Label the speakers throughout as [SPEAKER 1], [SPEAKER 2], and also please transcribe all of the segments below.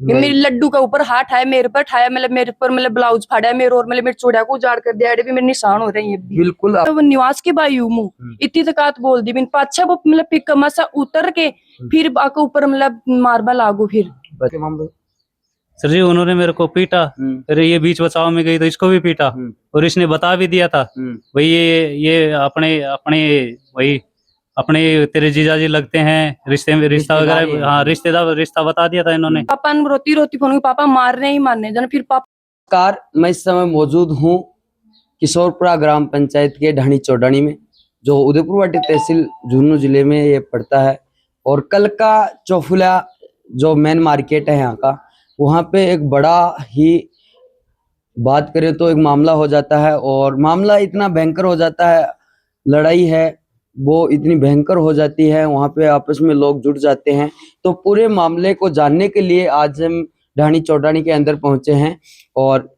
[SPEAKER 1] मेरे लड्डू के ऊपर हाथ आया, मेरे पर ठाया, मतलब मेरे पर मतलब ब्लाउज फाड़ा है मेरे, और मतलब मेरे चूड़ा को उजाड़ कर दिया, भी मेरे निशान हो रहे हैं अभी।
[SPEAKER 2] बिल्कुल
[SPEAKER 1] तो वो निवास के बाई हूँ मुँह इतनी तकात बोल दी बिन पाछा वो मतलब पिक मसा उतर के फिर आके ऊपर मतलब मारबा लागू फिर।
[SPEAKER 3] सर जी उन्होंने मेरे को पीटा, फिर ये बीच बचाव में गई तो इसको भी पीटा, और इसने बता भी दिया था भाई ये अपने अपने वही अपने तेरे जीजाजी लगते हैं, रिश्ते में रिश्ता वगैरह, हाँ रिश्तेदार रिश्ता बता दिया था इन्होंने।
[SPEAKER 1] पापा ने रोती रोती फोन पापा मारने ही मारने जन फिर पापा।
[SPEAKER 2] कार मैं इस समय मौजूद हूँ किशोरपुरा ग्राम पंचायत के ढाणी चौडानी में, जो उदयपुर वाटी तहसील झुंझुनू जिले में ये पड़ता है। और कल का चौफुला जो मेन मार्केट है यहाँ का, वहाँ पे एक बड़ा ही बात करें तो एक मामला हो जाता है, और मामला इतना भयंकर हो जाता है, लड़ाई है वो इतनी भयंकर हो जाती है, वहाँ पे आपस में लोग जुट जाते हैं। तो पूरे मामले को जानने के लिए आज हम ढाणी चौडानी के अंदर पहुंचे हैं, और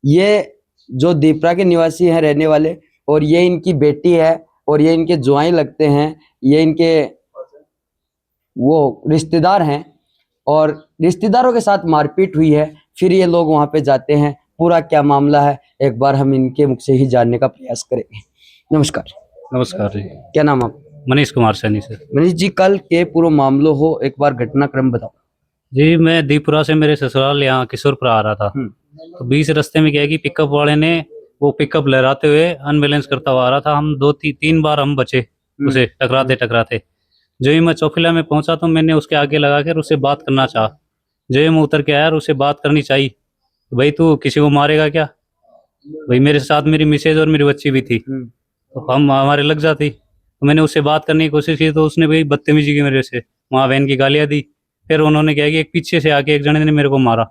[SPEAKER 2] ये जो दीपरा के निवासी हैं रहने वाले, और ये इनकी बेटी है, और ये इनके जुआई लगते हैं, ये इनके वो रिश्तेदार हैं, और रिश्तेदारों के साथ मारपीट हुई है। फिर ये लोग वहां पे जाते हैं, पूरा क्या मामला है एक बार हम इनके मुख से ही जानने का प्रयास करेंगे। नमस्कार।
[SPEAKER 3] नमस्कार जी,
[SPEAKER 2] क्या नाम आप?
[SPEAKER 3] मनीष कुमार सैनी से।
[SPEAKER 2] मनीष जी, कल के पूरा मामला हो एक बार घटनाक्रम बताओ।
[SPEAKER 3] जी मैं दीपुरा से मेरे ससुराल यहाँ किशोरपुरा आ रहा था, तो बीच रास्ते में क्या है कि पिकअप वाले ने वो पिकअप लहराते हुए अनबैलेंस करता हुआ आ रहा था। हम तीन बार हम बचे उसे टकराते टकराते। जो ही मैं चौफिला में पहुंचा तो मैंने उसके आगे लगा कर उससे बात करना चाहा। जो ही मैं उतर के आया और उससे बात करनी चाहिए, भाई तू किसी को मारेगा क्या, भाई मेरे साथ मेरी मिसेज और मेरी बच्ची भी थी, तो हम हमारे लग जाती। तो मैंने उससे बात करने की कोशिश की तो उसने भाई बदतमीजी की मेरे से, वहाँ बहन की गालियाँ दी। फिर उन्होंने क्या कि एक पीछे से आके एक जने ने मेरे को मारा,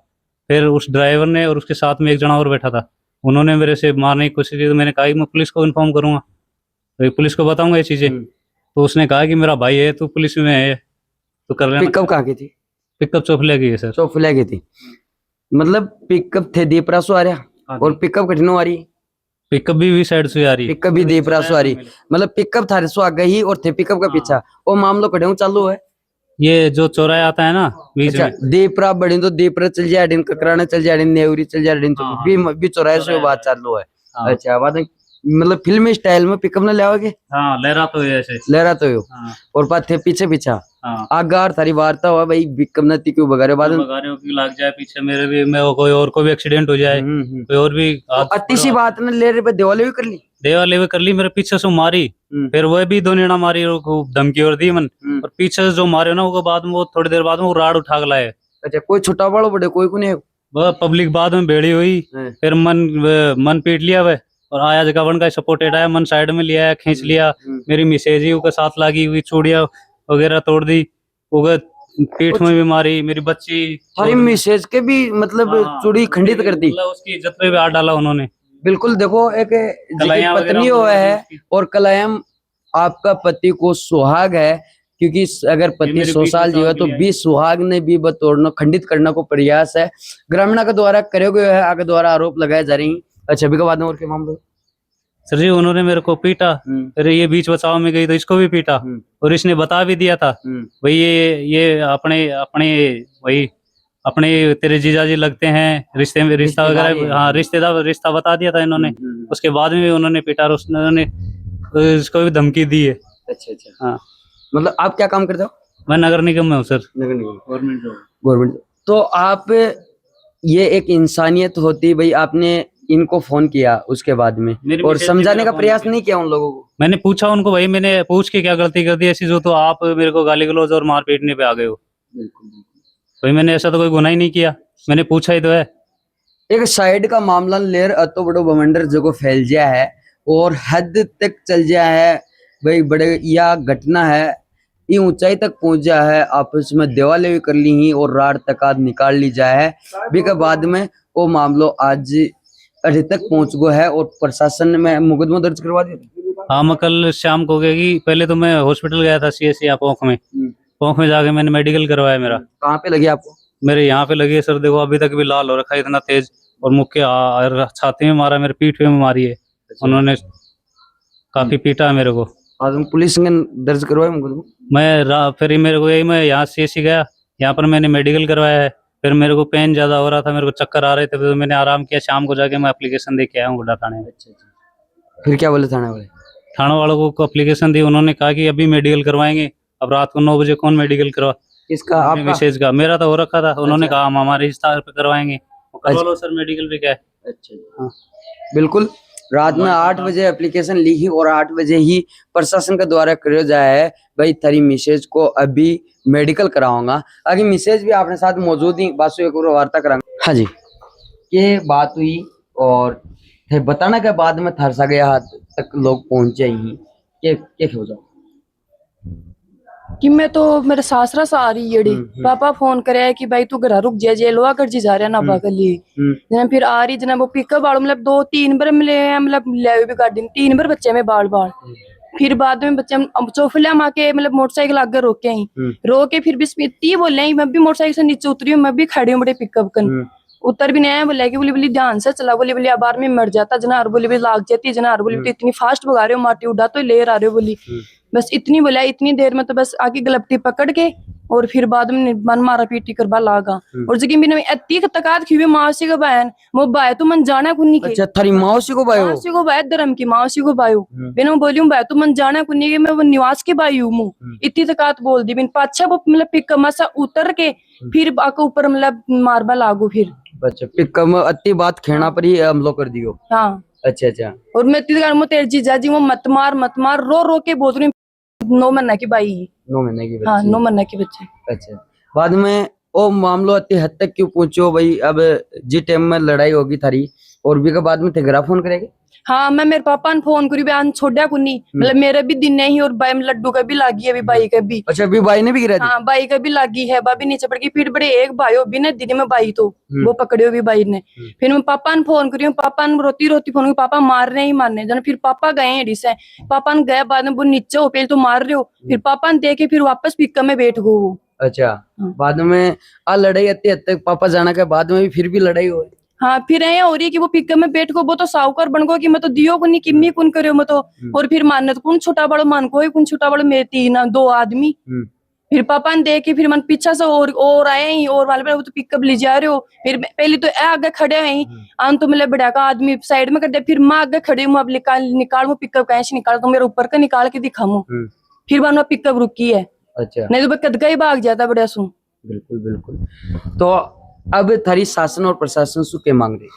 [SPEAKER 3] फिर उस ड्राइवर ने और उसके साथ में एक जना और बैठा था, उन्होंने मेरे से मारने की कोशिश की। तो मैंने कहा कि मैं पुलिस को इन्फॉर्म करूंगा, तो पुलिस को बताऊंगा ये चीजें। तो उसने कहा कि मेरा भाई है, तू पुलिस में है तो कर लेना।
[SPEAKER 2] पिकअप कहाँ की थी?
[SPEAKER 3] पिकअप चौफिला की है सर।
[SPEAKER 2] चौफिला की थी, मतलब पिकअप थे दीपरा से आ रहा, और पिकअप कठिनो आ रही?
[SPEAKER 3] पिकअप भी साइड से आ रही,
[SPEAKER 2] पिकअप भी दीपरा से आ रही, मतलब पिकअप थारे से आगे ही और थे पिकअप का पीछा। वो मामला कठिन चालू है,
[SPEAKER 3] ये जो चौराया आता है ना बीच
[SPEAKER 2] अच्छा,
[SPEAKER 3] में।
[SPEAKER 2] दीपरा बड़ी तो दीपरा चल जाए दिन, ककराना चल जाए दिन, नेवरी चल जाए दिन, तो भी चौराहे से बात चालू है। अच्छा, बात मतलब फिल्मी स्टाइल में पिकअप ना ले,
[SPEAKER 3] हाँ लहरा तो ऐसे
[SPEAKER 2] लहरा तो हो, और बात थे पीछे पीछा आगार थारी वार्ता हुआ भाई पिकअप नती क्यों बगा रहे बाद
[SPEAKER 3] लग जाए पीछे मेरे भी, मैं कोई और को भी एक्सीडेंट हो जाए, कोई और भी
[SPEAKER 2] अति सी बात ने ले रहे पे देवाले भी कर ली,
[SPEAKER 3] देवाले भी कर ली, मेरे पीछे से मारी, फिर वह भी दो नीड़ा मारी और धमकी और दी मन, और पीछे से जो मारे ना वो बाद में वो थोड़ी देर बाद में वो राड उठा के लाए।
[SPEAKER 2] अच्छा, कोई छोटा बड़ा बड़े कोई को नहीं?
[SPEAKER 3] वह पब्लिक बाद में भेड़ी हुई, फिर मन पीट लिया वह, और आया जगह वन का सपोर्टेड आया, मन साइड में लिया खींच लिया। मेरी मिसेज ही के साथ लगी हुई चूड़िया वगैरह तोड़ दी, पीठ में भी मारी, मेरी बच्ची।
[SPEAKER 2] अरे मिसेज के भी मतलब चूड़ी खंडित कर दी,
[SPEAKER 3] उसकी इज्जत पे भी हाथ डाला उन्होंने।
[SPEAKER 2] बिल्कुल, देखो एक पत्नी हुआ है और कलायम आपका पति को सुहाग है, क्योंकि अगर पति 100 साल जीवा तो 20 सुहाग ने भी बतोड़ना खंडित करने को प्रयास है ग्रामीणों के द्वारा करे गए है, आगे द्वारा आरोप लगाए जा रही। अच्छा, अभी के बाद में और के मामले?
[SPEAKER 3] सर जी उन्होंने मेरे को पीटा, फिर ये बीच बचाव में गई तो इसको भी पीटा, और इसने बता भी दिया था भाई ये अपने अपने वही अपने तेरे जीजाजी लगते हैं, रिश्ते में रिश्ता वगैरह, हाँ रिश्तेदार रिश्ता बता दिया था इन्होंने। उसके बाद में भी उन्होंने पीटा और उन्होंने इसको भी धमकी दी है।
[SPEAKER 2] अच्छा अच्छा,
[SPEAKER 3] हाँ,
[SPEAKER 2] मतलब आप क्या काम करते हो?
[SPEAKER 3] मैं नगर निगम में हूँ सर।
[SPEAKER 2] नगर निगम, गवर्नमेंट। तो आप, ये एक इंसानियत होती भाई, आपने इनको फोन किया उसके बाद में और समझाने का प्रयास नहीं किया उन लोगों को?
[SPEAKER 3] मैंने पूछा उनको, भाई मैंने पूछ के क्या गलती कर दी ऐसी जो तो आप मेरे को गाली गलौज और मार पीटने पे आ गए हो? भाई मैंने ऐसा तो कोई गुनाह ही नहीं किया, मैंने पूछा ही तो है।
[SPEAKER 2] एक साइड का मामला लेर अतो बड़ो बवंडर जो फैल गया है और हद तक चल गया है भाई, बड़े या घटना है ये ऊंचाई तक पहुंच गया है, आपस में देवाले भी कर ली ही और राड तक आज निकाल ली जाए है। भी के बाद में वो मामलो आज अभी तक पहुंच गया है और प्रशासन में मुकदमा दर्ज करवा दिया।
[SPEAKER 3] हाँ, मैं कल शाम को गया कि पहले तो मैं हॉस्पिटल गया था CSC पोंख में जाके मैंने मेडिकल करवाया मेरा।
[SPEAKER 2] कहाँ पे लगी आपको?
[SPEAKER 3] मेरे यहाँ पे लगी है सर, देखो अभी तक भी लाल हो रखा है इतना तेज, और मुख के छाती में मारा, मेरे पीठ में मारी है। उन्होंने काफी पीटा मेरे को।
[SPEAKER 2] आज पुलिस ने दर्ज करवाया मुकदमा?
[SPEAKER 3] फिर मेरे को यही मैं यहाँ CSC गया, यहाँ पर मैंने मेडिकल करवाया है, फिर मेरे को पेन ज्यादा हो रहा था, मेरे को चक्कर आ रहे थे, तो मैंने आराम किया। शाम को जाके मैं एप्लीकेशन दे के आया हूँ बुड्ढा थाने में।
[SPEAKER 2] फिर क्या बोले थाने वाले?
[SPEAKER 3] थाना वालों को एप्लीकेशन दी, उन्होंने कहा कि अभी मेडिकल करवाएंगे। अब रात को 9 बजे कौन मेडिकल करवा?
[SPEAKER 2] किसका? आपका?
[SPEAKER 3] मिसेज का। मेरा तो हो रखा था। उन्होंने
[SPEAKER 2] अच्छा।
[SPEAKER 3] कहा हम हमारे रिश्तेदार पे करवाएंगे। वो करवा
[SPEAKER 2] अच्छा।
[SPEAKER 3] लो सर, मेडिकल पे क्या है।
[SPEAKER 2] अच्छा, हाँ बिल्कुल। रात में 8 बजे एप्लीकेशन ली ही और 8 बजे ही प्रशासन के द्वारा करो जाए है भाई थारी मिसेज को अभी मेडिकल कराऊंगा। आगे मिसेज भी आपने साथ मौजूद ही बासु एक और वार्ता करांगे। हाँ जी, ये बात हुई और थे बताना के बाद में थरसा गया हाथ तक लोग पहुंचे ही के हो जाओ
[SPEAKER 1] कि मैं तो मेरे सासरा से आ रही है। पापा फोन करे कि भाई तू घर रुक जा, जे लोहा कर जी जा रहा ना बाग लिए। जना फिर आ रही जना वो पिकअप वालों मतलब 2-3 बार मिले मतलब ले भी गाड़ी में 3 बार बच्चे में बाल बाल। फिर बाद में बच्चे चौफिला माँ के मतलब मोटरसाइकिल आगे रोके ही रोक के फिर भी स्मिति बोले मैं भी मोटरसाइकिल से नीचे उतरी हूँ, मैं भी खड़ी हूँ बड़े पिकअप कन उतर भी नहीं बोले कि बोली बोली ध्यान से चला, बोली बोली बार में मर जाता जना, और बोली बोली लाग जाती जना, और बोली इतनी फास्ट भगा रहे हो माटी उड़ा तो ले आ रहे हो बोली। बस इतनी बोला, इतनी देर में तो बस आगे गलपटी पकड़ के और फिर बाद में मन मारा पीटी करवा लागा। और जगह मैंने अति तकात खीवे मासी का बहन वो बाय तो मन जाना कुन्नी के।
[SPEAKER 2] अच्छा, थारी मौसी को बायो?
[SPEAKER 1] मौसी को बाय धर्म की मौसी को बायो। मैंने बोली हूँ बाय तो मन जाना कुन्नी के, मैं वो निवास के बाई हूँ। इतनी तकात बोल दी मैंने। पाछा वो मतलब पिकअप सा उतर के फिर आके ऊपर मतलब मारबा लागू फिर।
[SPEAKER 2] अच्छा, पिकअप में अति बात खेना पर ही हमलो कर दियो।
[SPEAKER 1] हाँ
[SPEAKER 2] अच्छा अच्छा।
[SPEAKER 1] और मैं इतनी तेरे जीजा जी वो मत मार रो रो के बोल रही 9 महीने की बाई।
[SPEAKER 2] 9 महीने की बच्ची?
[SPEAKER 1] हाँ 9 महीने की बच्चे।
[SPEAKER 2] अच्छा, बाद में ओ मामलो अति हद तक क्यों पहुंचो भाई? अब जी टाइम में लड़ाई होगी थारी और भी के बाद में तेगरा फोन करेगे?
[SPEAKER 1] हाँ मैं मेरे पापा ने फोन करी बयान छोड़ा कुनी मतलब मेरे भी दिन नहीं और भाई लड्डू का भी लागी है अभी बाई का भी।
[SPEAKER 2] अच्छा, अभी बाई ने भी गिरा दी?
[SPEAKER 1] हाँ बाई का भी लागी है, बाबी नीचे पड़ गई। फिर बड़े एक भाई भी ने दिन में बाई तो वो पकड़े भी बाई ने। फिर मैं पापा ने फोन करी, पापा ने रोती रोती फोन पापा मार रहे ही मारने जन। फिर पापा गए हैं से पापा ने गए बाद में वो नीचे हो पहले तो मार रहे हो, फिर पापा ने देखे फिर वापस पिकअप में बैठ गो वो।
[SPEAKER 2] अच्छा, बाद में आ लड़ाई अति हद तक पापा जाना के बाद में भी फिर भी लड़ाई हो?
[SPEAKER 1] हाँ फिर ऐ हो रही है कि वो पिकअप में बैठ को वो तो साहूकार बन गो कि मैं तो दियो को नहीं किम्मी कुन करो मैं तो। और फिर मानने तो कौन छोटा बड़ो मान को कौन छोटा बड़ो मेरे 3-2 आदमी। फिर पापा ने देखे फिर मन पीछा से और आए ही और वाले वो तो पिकअप ले जा रहे हो। फिर पहले तो ए आगे खड़े हैं आन तो मतलब बड़ा का आदमी साइड में कर दे, फिर मैं आगे खड़े हूँ अब निकाल पिकअप कैसे निकाल तो मेरे ऊपर का निकाल के दिखाऊं। फिर वहां पिकअप रुकी है।
[SPEAKER 2] अच्छा,
[SPEAKER 1] नहीं तो कदका ही भाग जाता बड़ा सु।
[SPEAKER 2] बिल्कुल बिल्कुल। तो अब थारी शासन और प्रशासन से क्या मांग रही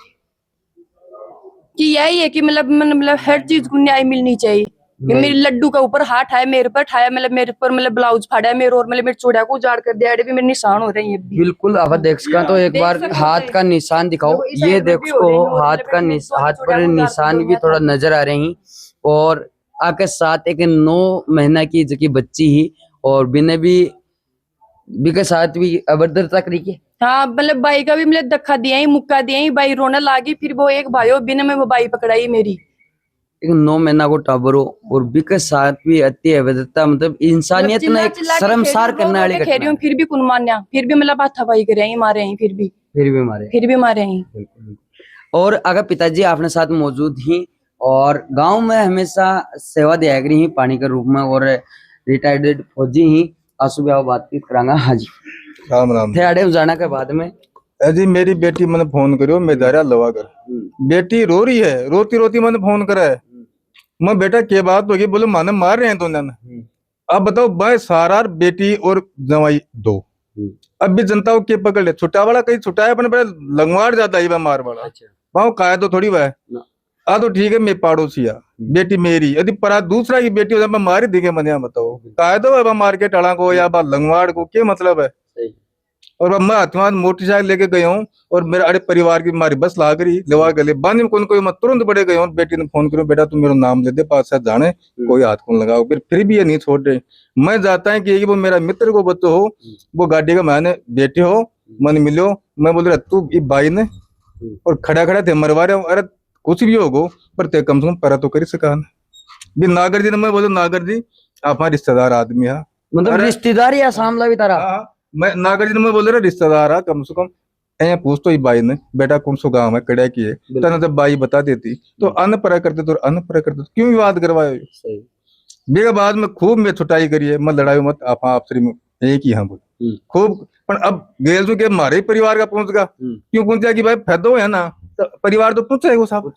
[SPEAKER 1] कि यही है कि मतलब हर चीज को न्याय मिलनी चाहिए। कि मेरे लड्डू का ऊपर हाथ आया, मेरे पर ठाया मतलब मेरे पर मतलब ब्लाउज फाड़ा मेरे और मतलब मेरे चूड़ा को उजाड़ कर दिया भी मेरे निशान हो रहे हैं।
[SPEAKER 2] बिल्कुल अब देख सका तो एक बार हाथ का निशान दिखाओ। ये देखो हाथ पर निशान भी थोड़ा नजर आ रहे हैं और आके साथ एक 9 महीना की जो बच्ची ही और बिने भी के साथ भी अभद्रता करी।
[SPEAKER 1] हाँ मतलब बाई का भी मतलब धक्का दिया ही मुक्का दिया ही बाई रोने लागी। फिर वो एक भाई बिना में वो बाई पकड़ाई मेरी।
[SPEAKER 2] 9 महीना को टाबरो और बी के साथ भी अति अभद्रता मतलब इंसानियत में एक शर्मसार करने वाली घटना।
[SPEAKER 1] फिर भी कुन मान्या फिर भी मतलब हाथापाई करे ही मारे ही फिर भी मारे ही।
[SPEAKER 2] और अगर पिताजी आपने साथ मौजूद ही और गांव में हमेशा सेवा दिया ही पानी के रूप में और रिटायर्ड फौजी ही आंसू भी बातचीत करांगा। हाँ जी,
[SPEAKER 4] राम राम।
[SPEAKER 2] थे आड़े जाना के बाद में
[SPEAKER 4] जी मेरी बेटी मैंने फोन करो मैं दायरा लवा कर बेटी रो रही है, रोती रोती मैंने फोन करा है। मैं बेटा क्या बात होगी? बोले माने मार रहे हैं तो ने। अब बताओ भाई सारा बेटी और जवाई 2 अब भी जनता को के पकड़ ले। छुट्टा वाला कहीं छुट्टा है अपने बड़े लंगवाड़ जाता है मार वाला। वहां काया तो थोड़ी वह आ तो ठीक है मैं पड़ोसिया बेटी मेरी यदि परा दूसरा की बेटी हो मारी देंगे मनिया। बताओ काया तो मार के टड़ा को या लंगवाड़ को क्या मतलब है? और मैं हाथवान मोटरसाइकिल लेके गया हूँ और मेरे अरे परिवार की हमारी बस लाग रही लेवा गले बाद में कोई मैं तुरंत बड़े गया हूँ। बेटी ने फोन करो बेटा तुम मेरा नाम ले दे पास जाने कोई हाथ कौन लगाओ। फिर भी ये नहीं छोड़ रहे। मैं जाता है कि वो मेरा मित्र को बच्चो हो वो गाड़ी का मैंने बेटे हो मन मिलो। मैं बोल रहा तू भाई ने और खड़ा खड़ा थे मरवा रहे हो। अरे कुछ भी होगो पर ते कम से कम परा तो कर सका भी। नागर जी ने मैं बोलो नागर जी आप हमारे रिश्तेदार आदमी है
[SPEAKER 2] मतलब रिश्तेदार या सामला भी तारा।
[SPEAKER 4] मैं नागर जी ने मैं बोल रहा रिश्तेदार है कम से कम ऐ पूछ तो ही बाई ने बेटा कौन सो गाँव है कड़ा की है तना जब बाई बता देती तो अन्न परा करते तो अन्न परा करते क्यों विवाद करवाए। बेगा बाद में खूब मैं छुटाई करिए मैं लड़ाई मत आप आपसे एक ही हाँ बोल खूब पण अब गेल जो के मारे ही परिवार का पहुंच गया। क्यों पहुंचा कि भाई फैदो है ना, तो परिवार तो पूछे वो साहब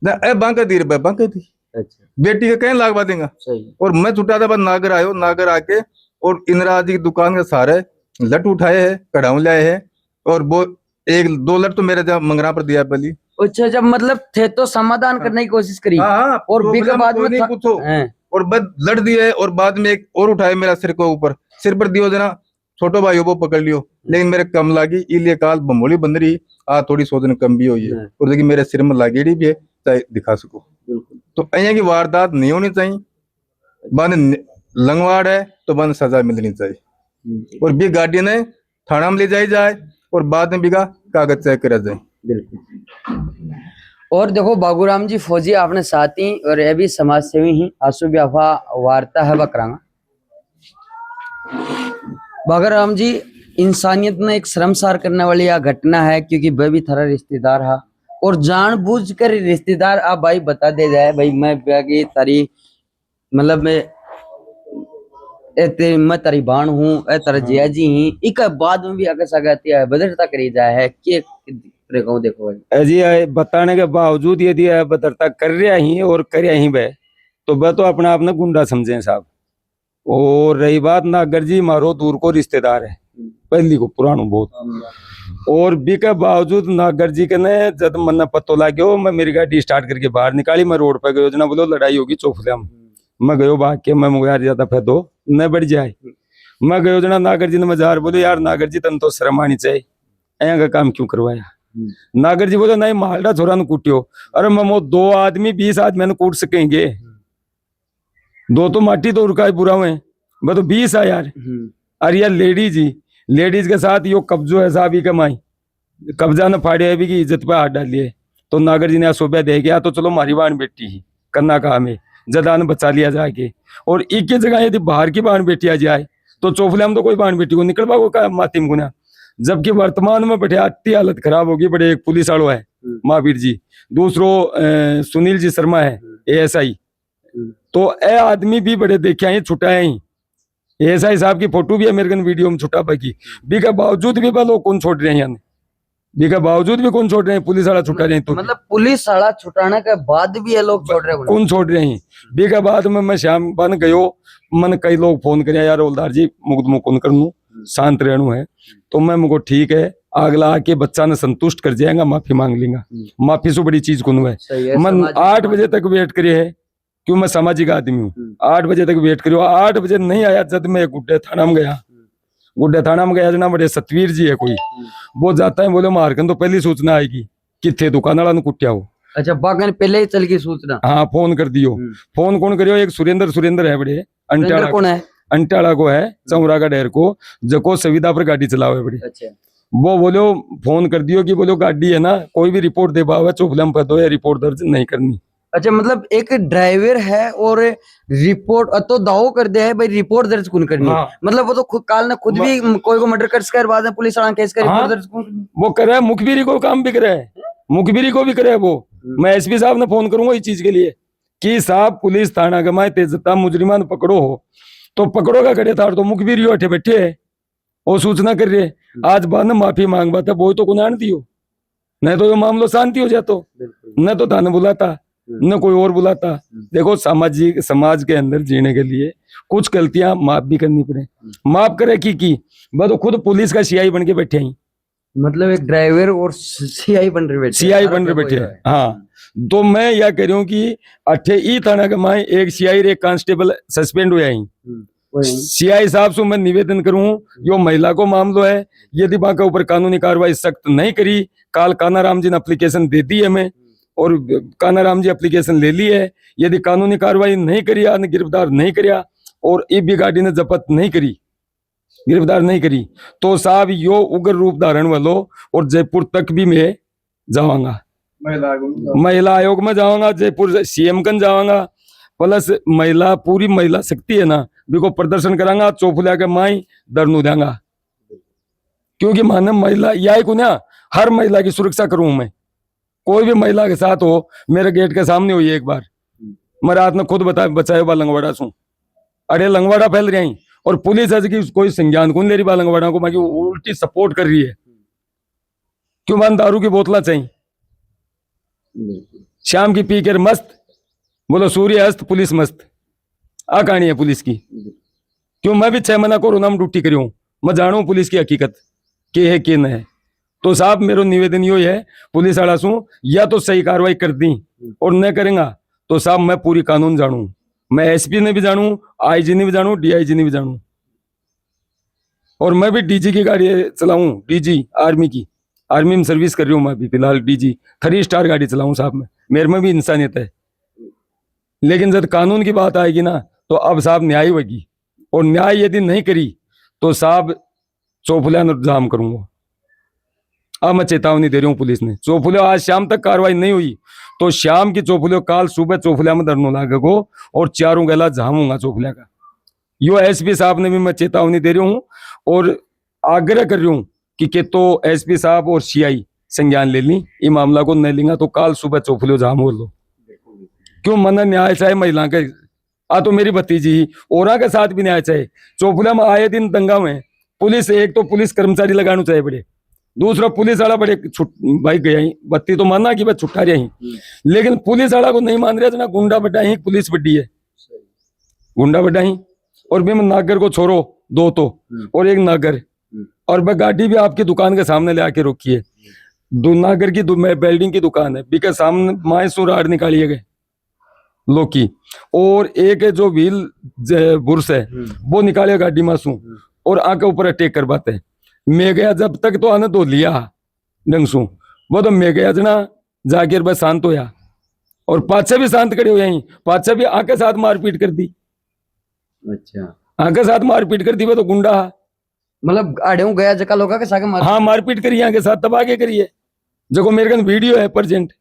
[SPEAKER 4] ना ए बांका दी रे बांका दी
[SPEAKER 2] अच्छा
[SPEAKER 4] बेटी के कहीं लाग देगा।
[SPEAKER 2] सही
[SPEAKER 4] और मैं छुट्टा था, बस नागर आयो, नागर आके और इंदिरा जी की दुकान के सारे लट उठाए है, कढ़ाऊ लाए है, और वो 1-2 लट तो मेरे जहाँ मंगरा पर दिया पहली।
[SPEAKER 2] अच्छा जब मतलब थे तो समाधान करने की कोशिश करी
[SPEAKER 4] हाँ,
[SPEAKER 2] और
[SPEAKER 4] तो
[SPEAKER 2] बी के बाद में
[SPEAKER 4] नहीं पूछो,
[SPEAKER 2] हैं।
[SPEAKER 4] और बस लड़ दिए, और बाद में एक और उठाए मेरा सिर को ऊपर, सिर पर दियो जना छोटो भाई वो पकड़ लियो, लेकिन मेरे कम लागी इलिए काल बमोली बंद रही आ थोड़ी सोचने कम भी हुई है, और देखिए मेरे सिर में लागेड़ी भी है, चाहे दिखा सको। तो અહીંયા की वारदात नहीं होनी चाहिए, बंद लंगवाड़ है तो बंद सजा मिलनी चाहिए, और बी गाड़ी ने थाना में ले जाई जाए और बाद में बिगा कागज चेक करा जाए।
[SPEAKER 2] बिल्कुल। और देखो बाबूराम जी फौजी आपने साथ ही और ये भी समाज सेवी ही आंसू व्याफा वार्ता है बकरांगा। बाबूराम जी इंसानियत में एक शर्मसार करने वाली यह घटना है, क्योंकि वह भी थारा रिश्तेदार है और जानबूझकर रिश्तेदार आप भाई बता दे जाए भाई मैं की तारी मतलब मैं तारी बाण हूँ ए तारा जिया जी ही एक बाद में भी आगे सगाती है बदरता करी जाए है कि देखो भाई
[SPEAKER 5] अजी बताने के बावजूद यदि बदरता कर रहा ही और कर ही बे तो वह तो अपने आप ने गुंडा समझे साहब। और रही बात नागर जी मारो दूर को रिश्तेदार है पहली को पुरानो बहुत, और भी के बावजूद नागर जी के ने जब मन पत्तो लागो मैं मेरी गाड़ी स्टार्ट करके बाहर निकाली, मैं रोड पे गयो जना बोलो लड़ाई होगी चौफलिया में, मैं गयो भाग के मैं यार ज्यादा फैदो न बढ़ जाए, मैं गयो जना नागर जी ने मजार बोले यार नागर जी तन तो शर्म आनी चाहिए ऐसा का काम क्यों करवाया। नागर जी बोले नहीं मालडा छोरा ने कूटियो, अरे ममो 2 आदमी 20 आदमी ने कूट सकेंगे, 2 तो माटी तो उड़का बुरा हुए मैं तो 20 है यार। अरे यार लेडीज के साथ यो कब्जो है साहब ही कमाई कब्जा न फाड़े है भी की इज्जत पे हाथ डालिए, तो नागर जी ने सोबा दे गया तो चलो मारी बाण बेटी ही करना काम है जदान बचा लिया जाके, और एक की जगह यदि बाहर की बाण बेटी आ जाए तो चौफले में तो कोई बाण बेटी को निकल पाओ का मातिम गुना, जबकि वर्तमान में बैठे आती हालत खराब होगी। बड़े एक पुलिस वालों है महावीर जी, दूसरो सुनील जी शर्मा है ASI, तो ए आदमी भी बड़े देखे हैं छुटा है ही ASI साहब की फोटो भी अमेरिकन वीडियो में छुटा बाकी भी के बावजूद भी लोग कौन छोड़ रहे हैं भी के बावजूद भी कौन छोड़ रहे हैं, पुलिस वाला छुटा रहे हैं तो
[SPEAKER 2] मतलब पुलिस वाला छुटाने के बाद भी ये लोग छोड़ रहे हैं
[SPEAKER 5] कौन छोड़ रहे हैं। भी के बाद में मैं शाम बन गयो मन कई लोग फोन करे यार ओलदार जी मुकदमो कौन करनू शांत रहनू है, तो मैं मुझको ठीक है अगला आके बच्चा ने संतुष्ट कर जाएगा माफी मांग लेगा, माफी से बड़ी चीज कौन है। मन 8 बजे तक वेट करे है क्यों मैं सामाजिक आदमी हूँ, 8 बजे तक वेट करियो, 8 बजे नहीं आया जब मैं गुड्डे थाना में गया जना बड़े सतवीर जी है कोई वो जाता है बोले मारकन तो पहली सूचना आएगी किथे दुकान वाला कुटिया हो।
[SPEAKER 2] अच्छा बागन पहले ही चल गई सूचना,
[SPEAKER 5] हाँ फोन कर दियो। फोन कौन करियो एक सुरेंद्र है बड़े
[SPEAKER 2] अंटाला कौन है
[SPEAKER 5] अंटाला को है चौरा का डेर को जको संविदा पर गाड़ी चलावे बड़ी,
[SPEAKER 2] अच्छा
[SPEAKER 5] वो बोलो फोन कर दियो कि बोलो गाड़ी है ना कोई भी रिपोर्ट दे पावे चौफलम पर दो या रिपोर्ट दर्ज नहीं करनी।
[SPEAKER 2] अच्छा मतलब एक ड्राइवर है और रिपोर्ट तो दावो कर दिया है भाई रिपोर्ट दर्ज कौन करनी,
[SPEAKER 5] हाँ।
[SPEAKER 2] मतलब वो तो खुद काल ने खुद भी कोई को मर्डर कर बाद में पुलिस वाला केस कर
[SPEAKER 5] हाँ।
[SPEAKER 2] रिपोर्ट दर्ज कौन करनी?
[SPEAKER 5] वो करे मुखबिरी को काम भी करे मुखबिरी को भी करे वो। मैं SP साहब ने फोन करूंगा इस चीज के लिए कि साहब पुलिस थाना गमाए तेजता मुजरिमान पकड़ो हो तो पकड़ो का खड़े था तो मुखबिरी अठे बैठे है वो सूचना कर रहे आज बाद में माफी मांग बाता वो तो कुनान दियो नहीं तो मामलो शांति हो जातो, न तो थाने बुलाता न कोई और बुलाता। देखो समाज के अंदर जीने के लिए कुछ गलतियां माफ भी करनी पड़े, माफ करे की वह तो खुद पुलिस का CI बन के बैठे हैं,
[SPEAKER 2] मतलब एक ड्राइवर और CI बन रहे बैठे
[SPEAKER 5] हाँ। तो मैं यह कह रही हूँ कि 8 थाना के माए एक CI एक कांस्टेबल सस्पेंड हुआ ही। CI साहब से मैं निवेदन करूं यो महिला को मामलो है यदि वहां के ऊपर कानूनी कार्रवाई सख्त नहीं करी, काल कानाराम जी ने एप्लीकेशन दे दी है हमें और कानाराम जी एप्लीकेशन ले ली है, यदि कानूनी कार्रवाई नहीं करी गिरफ्तार नहीं करिया और भी गाड़ी ने जब्त नहीं करी गिरफ्तार नहीं करी तो साहब यो उग्र रूप धारण वालो और जयपुर तक भी मैं जाऊंगा, महिला आयोग में जाऊंगा, जयपुर CM कन जाऊंगा, प्लस महिला पूरी महिला शक्ति है ना बिको प्रदर्शन करांगा चौफुलिया के माई दरनू देंगा, क्योंकि मानव महिला यही को ना हर महिला की सुरक्षा करूं मैं, कोई भी महिला के साथ हो मेरे गेट के सामने हुई एक बार मैं रात में खुद बचाए बा लंगवाड़ा सू, अरे लंगवाड़ा फैल रही और पुलिस आज की कोई संज्ञान कौन ले रही बालंगवाड़ा को, बाकी उल्टी सपोर्ट कर रही है। क्यों मान दारू की बोतला चाहिए, शाम की पी कर मस्त, बोलो सूर्य अस्त पुलिस मस्त, आ कहानी है पुलिस की। क्यों मैं भी 6 महीना कोरोना में ड्यूटी करी हूं, मैं जानू पुलिस की हकीकत के है के न है। तो साहब मेरो निवेदन यो है पुलिस वाला सू, या तो सही कार्रवाई कर दी और न करेंगा तो साहब मैं पूरी कानून जानू, मैं एसपी ने भी जानू, आईजी ने भी जानू, डीआईजी ने भी जानू, और मैं भी डीजी की गाड़ी चलाऊं, डीजी आर्मी की, आर्मी में सर्विस कर रही हूँ मैं भी फिलहाल, डीजी 3 स्टार गाड़ी चलाऊं साहब मैं, मेरे में भी इंसानियत है। लेकिन जब कानून की बात आएगी ना तो अब साहब न्याय होगी, और न्याय यदि नहीं करी तो साहब चौफुलिया जाम करूंगा। अब मैं चेतावनी दे रही हूँ पुलिस ने, चौफुलिया आज शाम तक कार्रवाई नहीं हुई तो शाम की चौफुलिया काल सुबह चौफुलिया में धरना लागेगो और चारों गला जामूंगा चौफुलिया का। यो एसपी साहब ने भी मैं चेतावनी दे रही हूँ और आग्रह कर रही हूँ कि तो एसपी साहब और सीआई संज्ञान ले ली, ये मामला को नहीं लेंगे तो काल सुबह चौफुलियो जाम हो लो। क्यों मन न्याय चाहे महिला के, आ तो मेरी भतीजी और के साथ भी न्याय चाहे। चौफुलिया में आए दिन दंगा में पुलिस, एक तो पुलिस कर्मचारी लगाना चाहिए बड़े, दूसरा पुलिस वाला बड़े भाई गया ही बत्ती तो मानना कि भाई छुट्टा रही, लेकिन पुलिस वाला को नहीं मान रहा ना, गुंडा बड्डा ही पुलिस बड्डी है, गुंडा बड्डा ही। और भी मैं नागर को छोड़ो 2 तो और 1 नागर, और वह गाड़ी भी आपकी दुकान के सामने ले आके रोकी है, 2 नागर की बिल्डिंग की दुकान है, बीके सामने मायसूर राड निकालिए गए लोकी, और एक जो व्हील बुर्स है वो निकाले गाड़ी मासू और आके ऊपर अटैक करवाते। मैं गया जब तक तो आने दो लिया डंगसू, वो तो मैं गया जना जाकर बस शांत होया, और पाछे भी शांत खड़े हो यहीं, पाछे भी आके साथ मारपीट कर दी।
[SPEAKER 2] अच्छा,
[SPEAKER 5] आके साथ मारपीट कर दी, वो तो गुंडा
[SPEAKER 2] मतलब आड़े गया जका लोग के साथ
[SPEAKER 5] हाँ मारपीट करी आके साथ, तब आगे करिए जो मेरे कन वीडियो है प्रेजेंट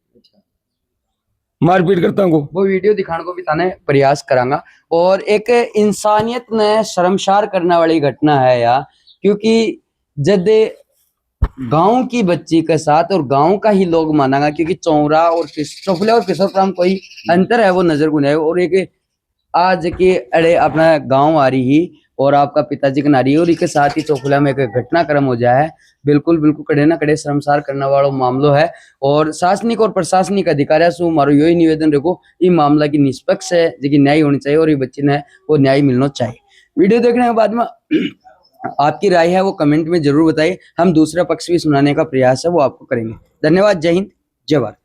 [SPEAKER 5] मारपीट करता हूँ,
[SPEAKER 2] वो वीडियो दिखाने को भी थाने प्रयास करांगा। और एक इंसानियत ने शर्मसार करने वाली घटना है यार, क्योंकि जब गांव की बच्ची के साथ और गांव का ही लोग मानागा, क्योंकि चौरा और चौफुलिया और किशोरपुरा में कोई अंतर है वो नजर गुन है। और एक आज के अड़े अपना गांव आ रही ही और आपका पिताजी के नारी, और इसके साथ ही चौफुलिया में एक घटनाक्रम हो जाए है, बिल्कुल बिल्कुल कड़े ना कड़े शर्मसार करने वाला मामलो है। और शासनिक और प्रशासनिक अधिकारियों से हमारा यही निवेदन रखो, ये मामला की निष्पक्ष है, जो न्याय होनी चाहिए और ये बच्ची ने वो न्याय मिलना चाहिए। वीडियो देखने के बाद में आपकी राय है वो कमेंट में जरूर बताइए, हम दूसरा पक्ष भी सुनाने का प्रयास है वो आपको करेंगे। धन्यवाद, जय हिंद, जय भारत।